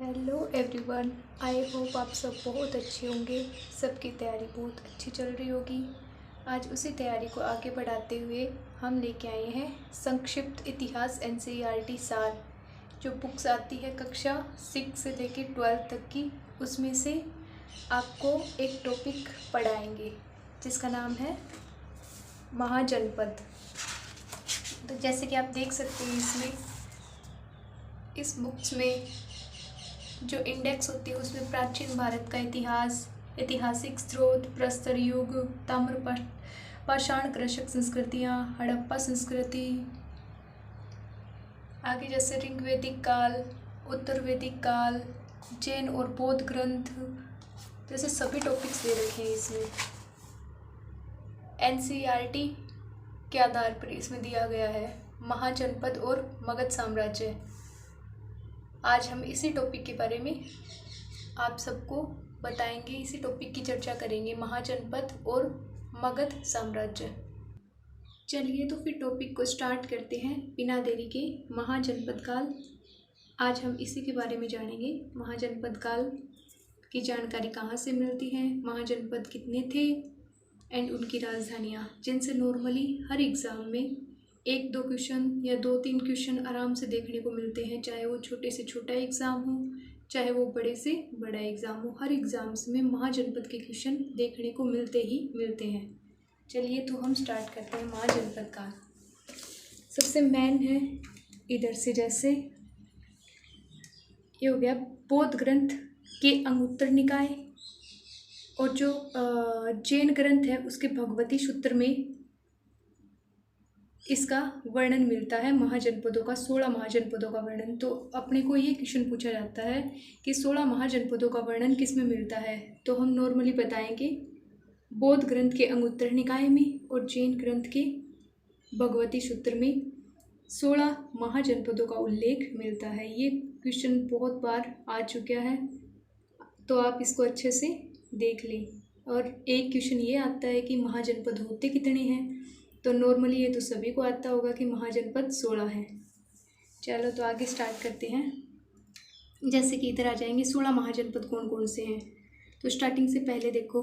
Hello everyone. I hope आप सब बहुत अच्छे होंगे। सबकी तैयारी बहुत अच्छी चल रही होगी। आज उसी तैयारी को आगे बढ़ाते हुए हम लेके आए हैं संक्षिप्त इतिहास एनसीईआरटी सार, जो बुक्स आती है कक्षा 6 से लेके 12 तक की। उसमें से आपको एक टॉपिक पढ़ाएंगे जिसका नाम है महाजनपद। तो जैसे कि आप देख सकते हैं इस बुक्स में जो इंडेक्स होती है उसमें प्राचीन भारत का इतिहास, ऐतिहासिक स्रोत, प्रस्तर युग, ताम्र पाषाण कृषक संस्कृतियाँ, हड़प्पा संस्कृति, आगे जैसे ऋग्वैदिक काल, उत्तर वैदिक काल, जैन और बौद्ध ग्रंथ, जैसे सभी टॉपिक्स दे रखे हैं इसमें। एनसीईआरटी के आधार पर इसमें दिया गया है महाजनपद और मगध साम्राज्य। आज हम इसी टॉपिक के बारे में आप सबको बताएंगे, इसी टॉपिक की चर्चा करेंगे, महाजनपद और मगध साम्राज्य। चलिए तो फिर टॉपिक को स्टार्ट करते हैं बिना देरी के। महाजनपद काल, आज हम इसी के बारे में जानेंगे। महाजनपद काल की जानकारी कहाँ से मिलती है, महाजनपद कितने थे एंड उनकी राजधानियाँ, जिनसे नॉर्मली हर एग्ज़ाम में 1-2 क्वेश्चन या 2-3 क्वेश्चन आराम से देखने को मिलते हैं। चाहे वो छोटे से छोटा एग्ज़ाम हो, चाहे वो बड़े से बड़ा एग्ज़ाम हो, हर एग्ज़ाम्स में महाजनपद के क्वेश्चन देखने को मिलते ही मिलते हैं। चलिए तो हम स्टार्ट करते हैं महाजनपद काल। सबसे मेन है इधर से, जैसे ये हो गया बौद्ध ग्रंथ के अंगुत्तर निकाय, और जो जैन ग्रंथ है उसके भगवती सूत्र में इसका वर्णन मिलता है, महाजनपदों का, 16 महाजनपदों का वर्णन। तो अपने को ये क्वेश्चन पूछा जाता है कि 16 महाजनपदों का वर्णन किस में मिलता है, तो हम नॉर्मली बताएंगे बौद्ध ग्रंथ के अंगुत्तर निकाय में और जैन ग्रंथ के भगवती सूत्र में 16 महाजनपदों का उल्लेख मिलता है। ये क्वेश्चन बहुत बार आ चुका है, तो आप इसको अच्छे से देख लें। और एक क्वेश्चन ये आता है कि महाजनपद होते कितने हैं, तो नॉर्मली ये तो सभी को आता होगा कि महाजनपद 16 है। चलो तो आगे स्टार्ट करते हैं। जैसे कि इधर आ जाएंगे 16 महाजनपद कौन कौन से हैं। तो स्टार्टिंग से पहले देखो,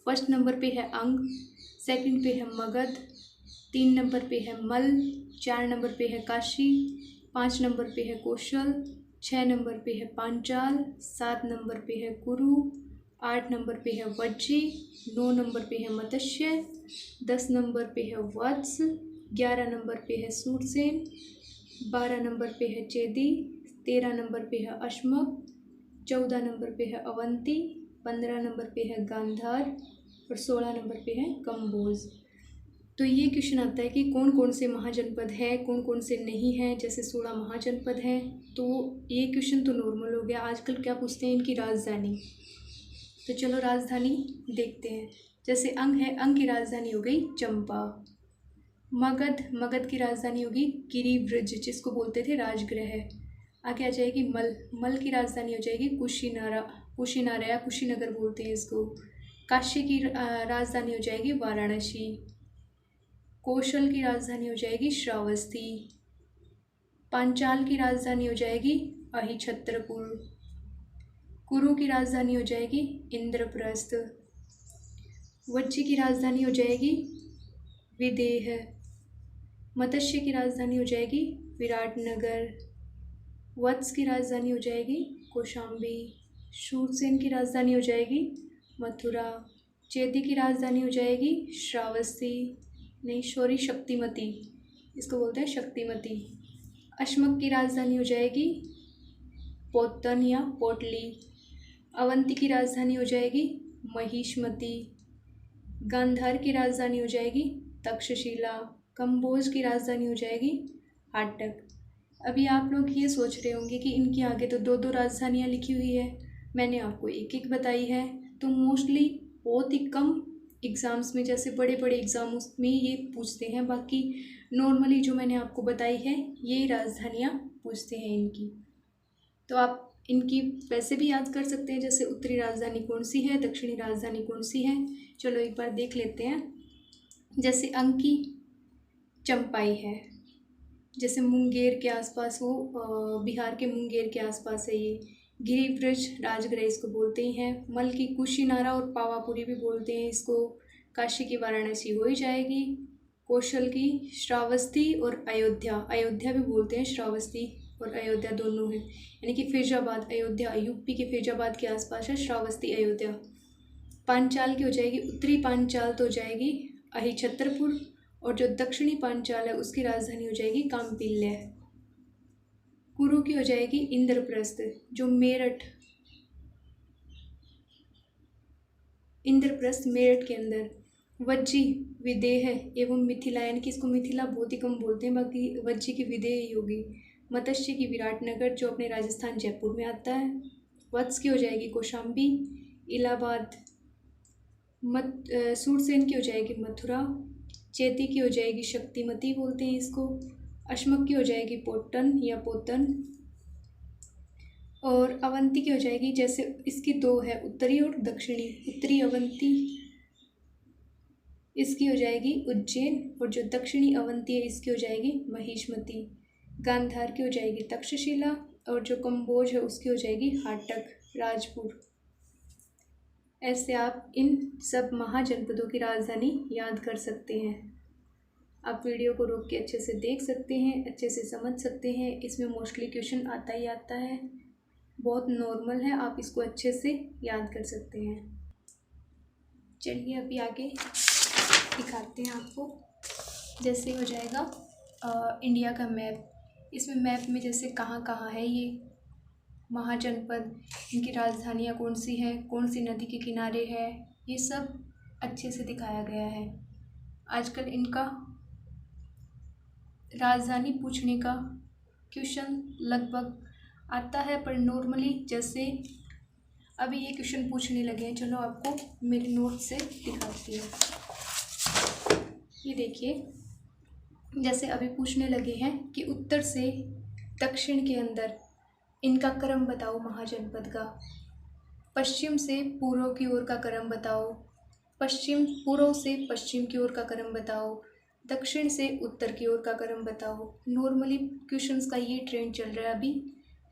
फर्स्ट नंबर पे है अंग, सेकंड पे है मगध, 3 नंबर पे है मल, 4 नंबर पे है काशी, 5 नंबर पे है कौशल, 6 नंबर पे है पांचाल, 7 नंबर पे है कुरु, 8 नंबर पे है वज्जी, 9 नंबर पे है मत्स्य, 10 नंबर पे है वत्स, 11 नंबर पे है सूरसेन, 12 नंबर पे है चेदी, 13 नंबर पे है अश्मक, 14 नंबर पे है अवंती, 15 नंबर पे है गांधार और 16 नंबर पे है कंबोज। तो ये क्वेश्चन आता है कि कौन कौन से महाजनपद है, कौन कौन से नहीं हैं। जैसे 16 महाजनपद हैं, तो ये क्वेश्चन तो नॉर्मल हो गया। आजकल क्या पूछते हैं, इनकी राजधानी। तो चलो राजधानी देखते हैं। जैसे अंग है, अंग की राजधानी हो गई चंपा। मगध की राजधानी होगी गिरिव्रज, जिसको बोलते थे राजगृह। आगे आ जाएगी मल की राजधानी हो जाएगी कुशीनारा या कुशीनगर बोलते हैं इसको। काशी की राजधानी हो जाएगी वाराणसी। कौशल की राजधानी हो जाएगी श्रावस्ती। पांचाल की राजधानी हो जाएगी अहिछत्रपुर। कुरु की राजधानी हो जाएगी इंद्रप्रस्थ। वज्जी की राजधानी हो जाएगी विदेह। मत्स्य की राजधानी हो जाएगी विराटनगर। वत्स की राजधानी हो जाएगी कौशाम्बी। शूरसेन की राजधानी हो जाएगी मथुरा। चेदी की राजधानी हो जाएगी श्रावस्ती, नहीं सॉरी शक्तिमती, इसको बोलते हैं शक्तिमती। अश्मक की राजधानी हो जाएगी पोतन या पोटली। अवंती की राजधानी हो जाएगी महिष्मती। गांधार की राजधानी हो जाएगी तक्षशिला। कंबोज की राजधानी हो जाएगी हाटक। अभी आप लोग ये सोच रहे होंगे कि इनके आगे तो 2-2 राजधानियाँ लिखी हुई है, मैंने आपको एक एक बताई है। तो मोस्टली बहुत ही कम एग्ज़ाम्स में, जैसे बड़े बड़े एग्ज़ाम्स में ये पूछते हैं। बाकी नॉर्मली जो मैंने आपको बताई है ये राजधानियाँ पूछते हैं इनकी। तो आप इनकी वैसे भी याद कर सकते हैं, जैसे उत्तरी राजधानी कौन सी है, दक्षिणी राजधानी कौन सी है। चलो एक बार देख लेते हैं। जैसे अंग की चंपाई है, जैसे मुंगेर के आसपास, वो बिहार के मुंगेर के आसपास है ये। गिरिव्रज राजगृह इसको बोलते ही हैं। मल की कुशीनारा और पावापुरी भी बोलते हैं इसको। काशी की वाराणसी हो ही जाएगी। कौशल की श्रावस्ती और अयोध्या, अयोध्या भी बोलते हैं, श्रावस्ती और अयोध्या दोनों हैं, यानी कि फैजाबाद अयोध्या, यूपी के फैजाबाद के आसपास है श्रावस्ती अयोध्या। पांचाल की हो जाएगी, उत्तरी पांचाल तो हो जाएगी अहिछत्रपुर, और जो दक्षिणी पांचाल है उसकी राजधानी हो जाएगी काम्पिल्य। कुरु की हो जाएगी इंद्रप्रस्थ, जो मेरठ, इंद्रप्रस्थ मेरठ के अंदर। वज्जी विदेह एवं मिथिला, यानी कि इसको मिथिला बहुत ही कम बोलते हैं, बाकी वज्जी की विदेह होगी। मत्स्य की विराटनगर, जो अपने राजस्थान जयपुर में आता है। वत्स की हो जाएगी कौशाम्बी, इलाहाबाद। सूरसेन की हो जाएगी मथुरा। चैती की हो जाएगी शक्तिमती बोलते हैं इसको। अश्मक की हो जाएगी पोटन या पोतन। और अवंती की हो जाएगी, जैसे इसकी दो है, उत्तरी और दक्षिणी। उत्तरी अवंती इसकी हो जाएगी उज्जैन, और जो दक्षिणी अवंती है इसकी हो जाएगी महिष्मती। गांधार की हो जाएगी तक्षशिला, और जो कंबोज है उसकी हो जाएगी हाटक राजपुर। ऐसे आप इन सब महाजनपदों की राजधानी याद कर सकते हैं। आप वीडियो को रोक के अच्छे से देख सकते हैं, अच्छे से समझ सकते हैं। इसमें मोस्टली क्वेश्चन आता ही आता है, बहुत नॉर्मल है, आप इसको अच्छे से याद कर सकते हैं। चलिए अभी आगे दिखाते हैं आपको। जैसे हो जाएगा इंडिया का मैप। इसमें मैप में जैसे कहाँ कहाँ है ये महाजनपद, इनकी राजधानियाँ कौन सी हैं, कौन सी नदी के किनारे है, ये सब अच्छे से दिखाया गया है। आजकल इनका राजधानी पूछने का क्वेश्चन लगभग आता है, पर नॉर्मली जैसे अभी ये क्वेश्चन पूछने लगे हैं, चलो आपको मेरे नोट से दिखाती हूँ। ये देखिए, जैसे अभी पूछने लगे हैं कि उत्तर से दक्षिण के अंदर इनका क्रम बताओ महाजनपद का। पश्चिम से पूर्व की ओर का क्रम बताओ, पूर्व से पश्चिम की ओर का क्रम बताओ, दक्षिण से उत्तर की ओर का क्रम बताओ। नॉर्मली क्वेश्चंस का ये ट्रेंड चल रहा है अभी,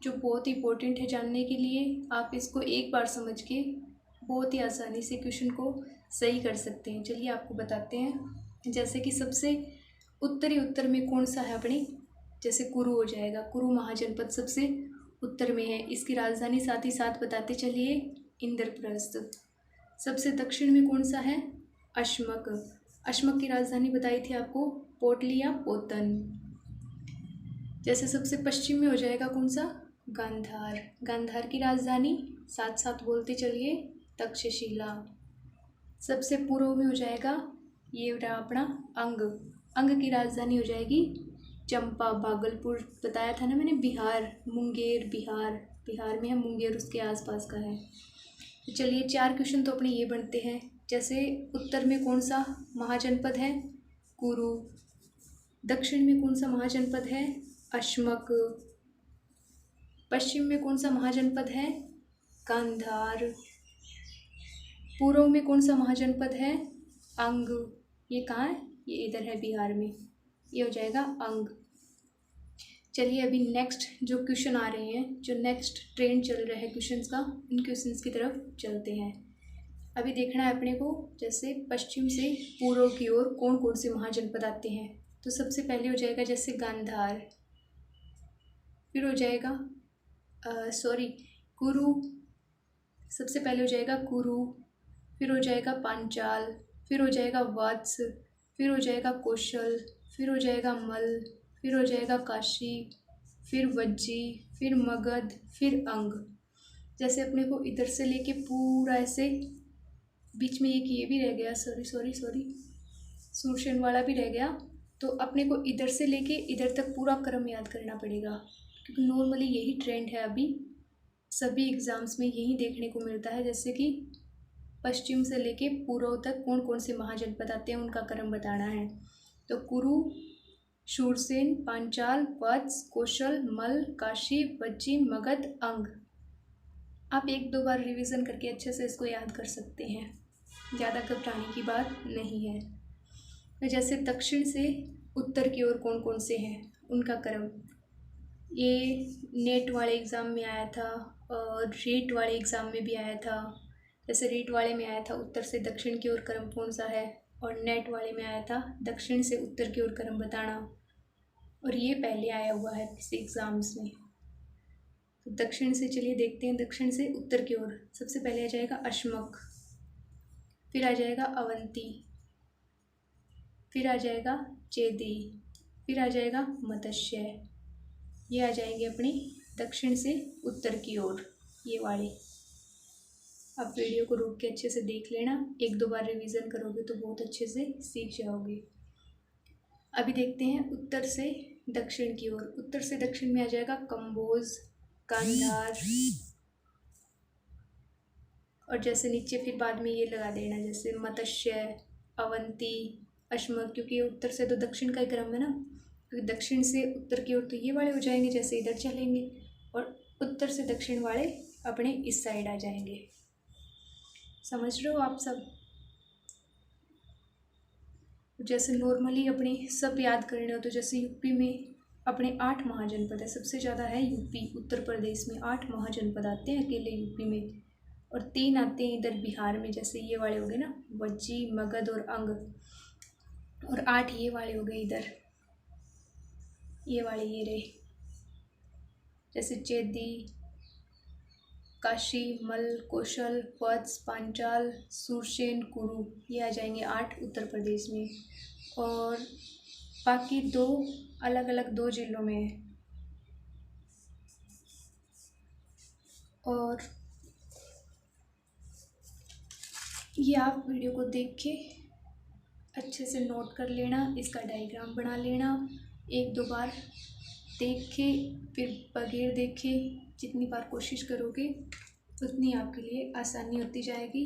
जो बहुत ही इंपॉर्टेंट है जानने के लिए। आप इसको एक बार समझ के बहुत ही आसानी से क्वेश्चन को सही कर सकते हैं। चलिए आपको बताते हैं। जैसे कि सबसे उत्तर में कौन सा है अपनी, जैसे कुरु हो जाएगा। कुरु महाजनपद सबसे उत्तर में है, इसकी राजधानी साथ ही साथ बताते चलिए इंद्रप्रस्थ। सबसे दक्षिण में कौन सा है, अश्मक। अश्मक की राजधानी बताई थी आपको, पोटली या पोतन। जैसे सबसे पश्चिम में हो जाएगा कौन सा, गांधार। गांधार की राजधानी साथ साथ बोलते चलिए तक्षशिला। सबसे पूर्व में हो जाएगा ये रहा अपना अंग। अंग की राजधानी हो जाएगी चंपा। भागलपुर बताया था ना मैंने, बिहार, मुंगेर बिहार में है, मुंगेर उसके आसपास का है। तो चलिए 4 क्वेश्चन तो अपने ये बनते हैं। जैसे उत्तर में कौन सा महाजनपद है, कुरु। दक्षिण में कौन सा महाजनपद है, अश्मक। पश्चिम में कौन सा महाजनपद है, गांधार। पूर्व में कौन सा महाजनपद है, अंग। ये कहाँ है, ये इधर है बिहार में, ये हो जाएगा अंग। चलिए अभी नेक्स्ट जो क्वेश्चन आ रहे हैं, जो नेक्स्ट ट्रेंड चल रहा है क्वेश्चंस का, इन क्वेश्चंस की तरफ चलते हैं। अभी देखना है अपने को, जैसे पश्चिम से पूर्व की ओर कौन कौन से महाजनपद आते हैं। तो सबसे पहले हो जाएगा जैसे गांधार, फिर हो जाएगा कुरु। सबसे पहले हो जाएगा कुरु, फिर हो जाएगा पांचाल, फिर हो जाएगा वत्स, फिर हो जाएगा कौशल, फिर हो जाएगा मल, फिर हो जाएगा काशी, फिर वज्जी, फिर मगध, फिर अंग। जैसे अपने को इधर से लेके पूरा ऐसे बीच में एक ये भी रह गया, सॉरी सूरसेन वाला भी रह गया। तो अपने को इधर से लेके इधर तक पूरा क्रम याद करना पड़ेगा, क्योंकि नॉर्मली यही ट्रेंड है अभी, सभी एग्ज़ाम्स में यही देखने को मिलता है। जैसे कि पश्चिम से लेके पूर्व तक कौन कौन से महाजनपद आते हैं, उनका क्रम बताना है। तो कुरु, शूरसेन, पांचाल, वत्स, कौशल, मल, काशी, वज्जी, मगध, अंग। आप 1-2 बार रिवीजन करके अच्छे से इसको याद कर सकते हैं, ज़्यादा घबराने की बात नहीं है। तो जैसे दक्षिण से उत्तर की ओर कौन कौन से हैं, उनका क्रम। ये नेट वाले एग्ज़ाम में आया था और रीट वाले एग्ज़ाम में भी आया था। जैसे रीट वाले में आया था उत्तर से दक्षिण की ओर क्रम कौन सा है, और नेट वाले में आया था दक्षिण से उत्तर की ओर क्रम बताना। और ये पहले आया हुआ है किसी एग्ज़ाम्स में। तो दक्षिण से चलिए देखते हैं, दक्षिण से उत्तर की ओर सबसे पहले आ जाएगा अश्मक, फिर आ जाएगा अवंती, फिर आ जाएगा चेदी, फिर आ जाएगा मत्स्य। ये आ जाएंगे अपनी दक्षिण से उत्तर की ओर, ये वाले। आप वीडियो को रोक के अच्छे से देख लेना, एक दो बार रिवीजन करोगे तो बहुत अच्छे से सीख जाओगे। अभी देखते हैं उत्तर से दक्षिण की ओर। उत्तर से दक्षिण में आ जाएगा कंबोज, गांधार, और जैसे नीचे फिर बाद में ये लगा देना जैसे मत्स्य, अवंती, अश्मक, क्योंकि उत्तर से तो दक्षिण का ही क्रम है ना, क्योंकि दक्षिण से उत्तर की ओर तो ये वाले हो जाएंगे जैसे इधर चलेंगे, और उत्तर से दक्षिण वाले अपने इस साइड आ जाएंगे। समझ रहे हो आप सब? जैसे नॉर्मली अपने सब याद करने हो तो जैसे यूपी में अपने 8 महाजनपद है, सबसे ज़्यादा है यूपी, उत्तर प्रदेश में 8 महाजनपद आते हैं अकेले यूपी में, और 3 आते हैं इधर बिहार में, जैसे ये वाले हो गए ना वज्जी, मगध और अंग, और 8 ये वाले हो गए इधर, ये वाले ये रहे, जैसे चेदी, काशी, मल, कौशल, वत्स, पांचाल, सूरसेन, कुरु, ये आ जाएंगे 8 उत्तर प्रदेश में। और बाकी 2 अलग अलग 2 जिलों में है। और ये आप वीडियो को देख के अच्छे से नोट कर लेना, इसका डायग्राम बना लेना, एक दो बार देख के फिर बगैर देखे जितनी बार कोशिश करोगे उतनी आपके लिए आसानी होती जाएगी।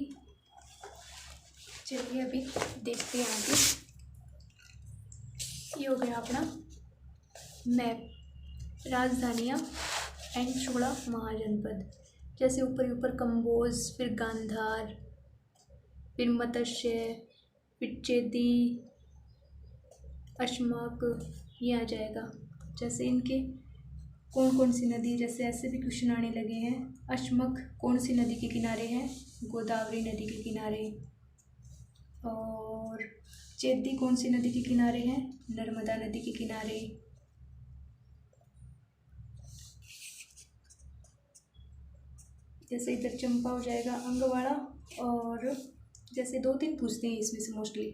चलिए अभी देखते हैं आगे। ये हो गया अपना मैप, राजधानियाँ एंड 16 महाजनपद। जैसे ऊपर ऊपर कंबोज, फिर गांधार, फिर मत्स्य, फिर चेदी, अश्मक, ये आ जाएगा। जैसे इनके कौन कौन सी नदी, जैसे ऐसे भी क्वेश्चन आने लगे हैं। अश्मक कौन सी नदी के किनारे है? गोदावरी नदी के किनारे। और चेदी कौन सी नदी के किनारे है? नर्मदा नदी के किनारे। जैसे इधर चंपा हो जाएगा अंगवाड़ा, और जैसे 2-3 पूछते हैं इसमें से मोस्टली,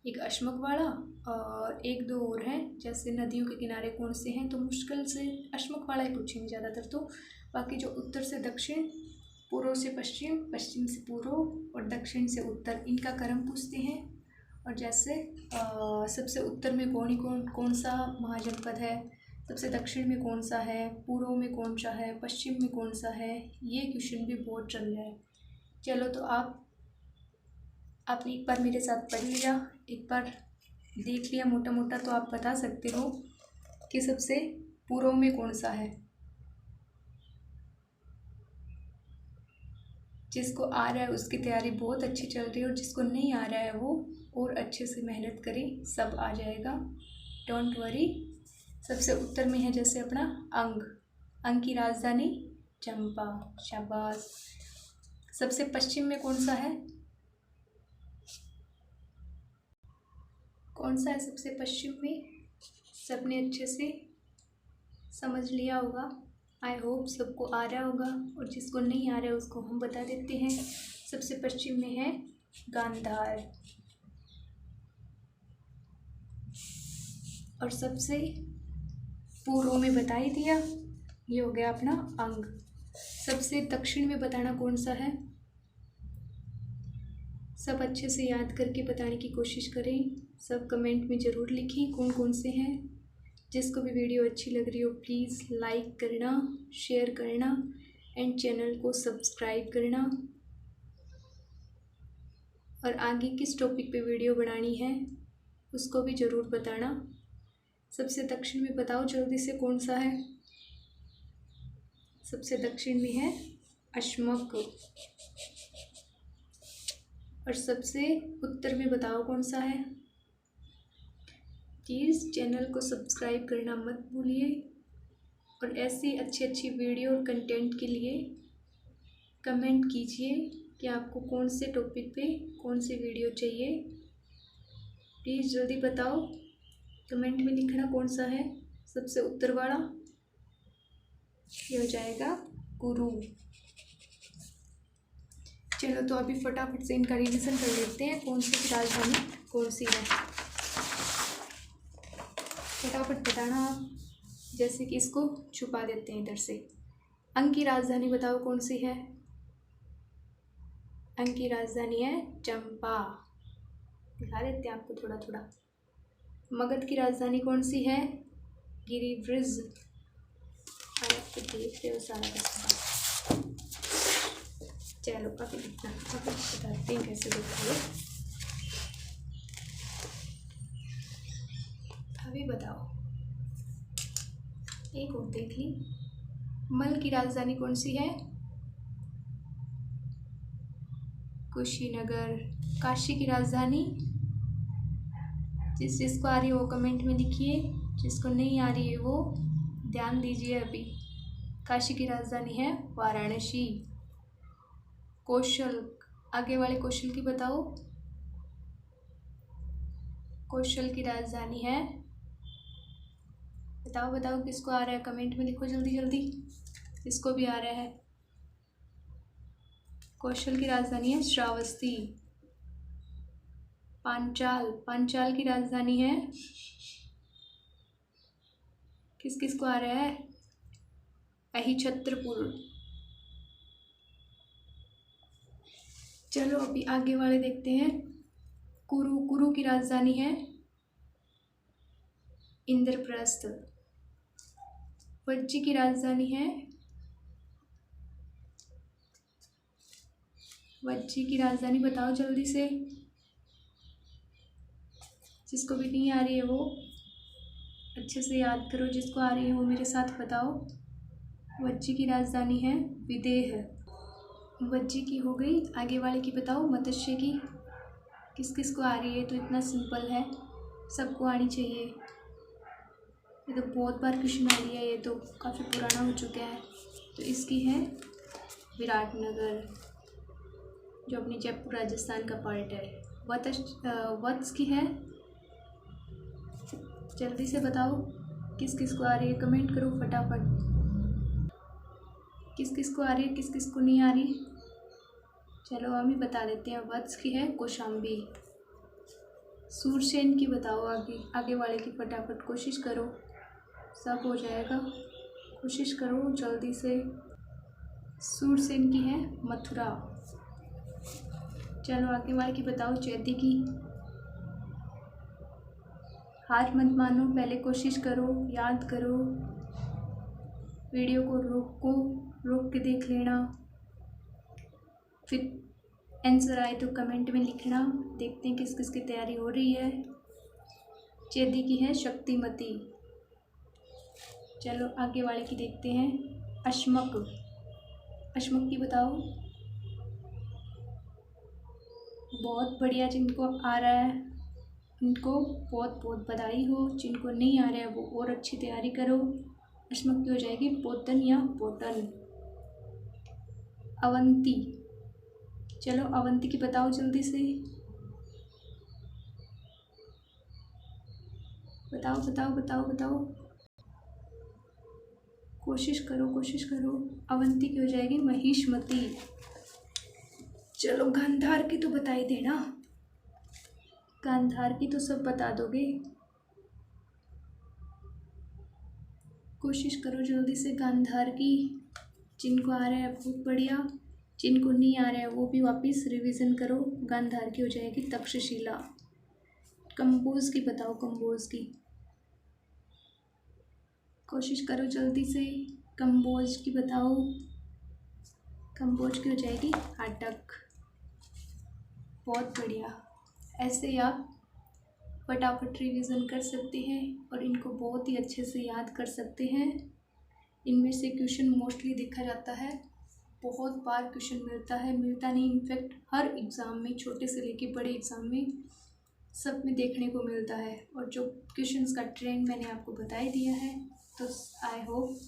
एक अश्मक वाला और एक दो और हैं, जैसे नदियों के किनारे कौन से हैं, तो मुश्किल से अश्मक वाला ही पूछेंगे ज़्यादातर। तो बाकी जो उत्तर से दक्षिण, पूर्व से पश्चिम, पश्चिम से पूर्व और दक्षिण से उत्तर, इनका क्रम पूछते हैं। और जैसे सबसे उत्तर में कौन सा महाजनपद है, सबसे दक्षिण में कौन सा है, पूर्व में कौन सा है, पश्चिम में कौन सा है, ये क्वेश्चन भी बहुत चल रहा है। चलो तो आपने एक बार मेरे साथ पढ़ लिया, एक बार देख लिया मोटा मोटा, तो आप बता सकते हो कि सबसे पूर्व में कौन सा है। जिसको आ रहा है उसकी तैयारी बहुत अच्छी चल रही है, और जिसको नहीं आ रहा है वो और अच्छे से मेहनत करे, सब आ जाएगा, डोंट वरी। सबसे उत्तर में है जैसे अपना अंग की राजधानी चंपा, शाबाश। सबसे पश्चिम में कौन सा है? कौन सा है सबसे पश्चिम में? सबने अच्छे से समझ लिया होगा, आई होप सबको आ रहा होगा, और जिसको नहीं आ रहा है उसको हम बता देते हैं। सबसे पश्चिम में है गांधार, और सबसे पूर्व में बता ही दिया, ये हो गया अपना अंग। सबसे दक्षिण में बताना कौन सा है? सब अच्छे से याद करके बताने की कोशिश करें, सब कमेंट में ज़रूर लिखें कौन कौन से हैं। जिसको भी वीडियो अच्छी लग रही हो प्लीज़ लाइक करना, शेयर करना एंड चैनल को सब्सक्राइब करना। और आगे किस टॉपिक पे वीडियो बनानी है उसको भी ज़रूर बताना। सबसे दक्षिण में बताओ जल्दी से कौन सा है? सबसे दक्षिण में है अश्मक, और सबसे उत्तर में बताओ कौन सा है? प्लीज़ चैनल को सब्सक्राइब करना मत भूलिए। और ऐसी अच्छी अच्छी वीडियो और कंटेंट के लिए कमेंट कीजिए कि आपको कौन से टॉपिक पे कौन सी वीडियो चाहिए। प्लीज़ जल्दी बताओ, कमेंट में लिखना कौन सा है सबसे उत्तर वाला। ये हो जाएगा गुरु। चलो तो अभी फटाफट से इनका रिवीजन कर लेते हैं, कौन सी राजधानी कौन सी है। फटाफट बताना आप, जैसे कि इसको छुपा देते हैं इधर से। अंग की राजधानी बताओ कौन सी है। अंग की राजधानी है चंपा, दिखा देते हैं आपको थोड़ा थोड़ा। मगध की राजधानी कौन सी है, गिरिव्रज। आप तो देख रहे हो सारा का सारा। चलो अभी इतना अभी बताते हैं कैसे देखिए। अभी बताओ, एक और देख ली। मल की राजधानी कौन सी है, कुशीनगर। काशी की राजधानी, जिसको आ रही है वो कमेंट में लिखिए, जिसको नहीं आ रही है वो ध्यान दीजिए अभी। काशी की राजधानी है वाराणसी। कौशल, आगे वाले कौशल की बताओ। कौशल की राजधानी है, बताओ बताओ किसको आ रहा है, कमेंट में लिखो जल्दी जल्दी, इसको भी आ रहा है। कौशल की राजधानी है श्रावस्ती। पांचाल, पांचाल की राजधानी है, किस किस को आ रहा है, अहिछत्रपुर। चलो अभी आगे वाले देखते हैं। कुरु, कुरु की राजधानी है इंद्रप्रस्थ। वज्जी की राजधानी है, वज्जी की राजधानी बताओ जल्दी से, जिसको भी नहीं आ रही है वो अच्छे से याद करो, जिसको आ रही है वो मेरे साथ बताओ। वज्जी की राजधानी है विदेह। वज्जी की हो गई, आगे वाले की बताओ। मत्स्य की किस किस को आ रही है, तो इतना सिंपल है, सबको आनी चाहिए। ये तो बहुत बार क्वेश्चन आ रही है, ये तो काफ़ी पुराना हो चुका है। तो इसकी है विराटनगर, जो अपनी जयपुर राजस्थान का पार्ट है। वत्स की है, जल्दी से बताओ किस किस को आ रही है, कमेंट करो फटाफट, किस किस को आ रही है किस किस को नहीं आ रही। चलो हम ही बता देते हैं। वत्स की है कौशाम्बी। सूरसेन की बताओ, आगे आगे वाले की फटाफट कोशिश करो, सब हो जाएगा, कोशिश करो जल्दी से। सूरसेन की है मथुरा। चलो आगे वाले की बताओ। चैती की, हार मत मानो, पहले कोशिश करो, याद करो, वीडियो को रोक के देख लेना, फिर आंसर आए तो कमेंट में लिखना। देखते हैं किस किस की तैयारी हो रही है। चैती की है शक्तिमती। चलो आगे वाले की देखते हैं। अश्मक, अश्मक की बताओ। बहुत बढ़िया, जिनको आ रहा है उनको बहुत बहुत बधाई हो, जिनको नहीं आ रहा है वो और अच्छी तैयारी करो। अश्मक की हो जाएगी पोतन या पोटन। अवंती, चलो अवंती की बताओ जल्दी से, बताओ बताओ बताओ बताओ, कोशिश करो कोशिश करो। अवंती की हो जाएगी महिष्मती। चलो गांधार की तो बता ही देना, गांधार की तो सब बता दोगे, कोशिश करो जल्दी से। गांधार की जिनको आ रहा है बहुत बढ़िया, जिनको नहीं आ रहा है वो भी वापस रिवीजन करो। गांधार की हो जाएगी तक्षशिला। कंबोज की बताओ, कंबोज की कोशिश करो जल्दी से। कंबोज की बताओ, कंबोज की हो जाएगी हाटक। बहुत बढ़िया, ऐसे ही आप फटाफट रिवीजन कर सकते हैं और इनको बहुत ही अच्छे से याद कर सकते हैं। इनमें से क्वेश्चन मोस्टली देखा जाता है, बहुत बार क्वेश्चन मिलता है, मिलता नहीं इनफैक्ट हर एग्ज़ाम में, छोटे से लेके बड़े एग्ज़ाम में सब में देखने को मिलता है। और जो क्वेश्चंस का ट्रेंड मैंने आपको बता ही दिया है, तो आई होप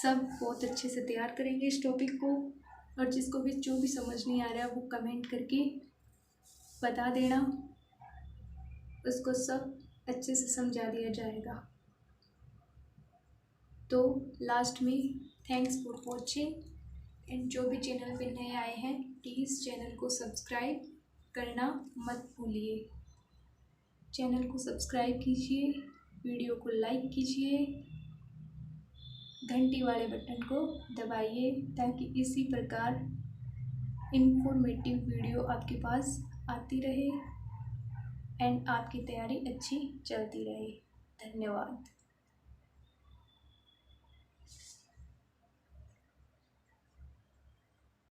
सब बहुत अच्छे से तैयार करेंगे इस टॉपिक को। और जिसको भी जो भी समझ नहीं आ रहा है वो कमेंट करके बता देना, उसको सब अच्छे से समझा दिया जाएगा। तो लास्ट में थैंक्स फॉर वॉचिंग। एंड जो भी चैनल पे नए आए हैं प्लीज़ चैनल को सब्सक्राइब करना मत भूलिए। चैनल को सब्सक्राइब कीजिए, वीडियो को लाइक कीजिए, घंटी वाले बटन को दबाइए ताकि इसी प्रकार इंफॉर्मेटिव वीडियो आपके पास आती रहे एंड आपकी तैयारी अच्छी चलती रहे। धन्यवाद।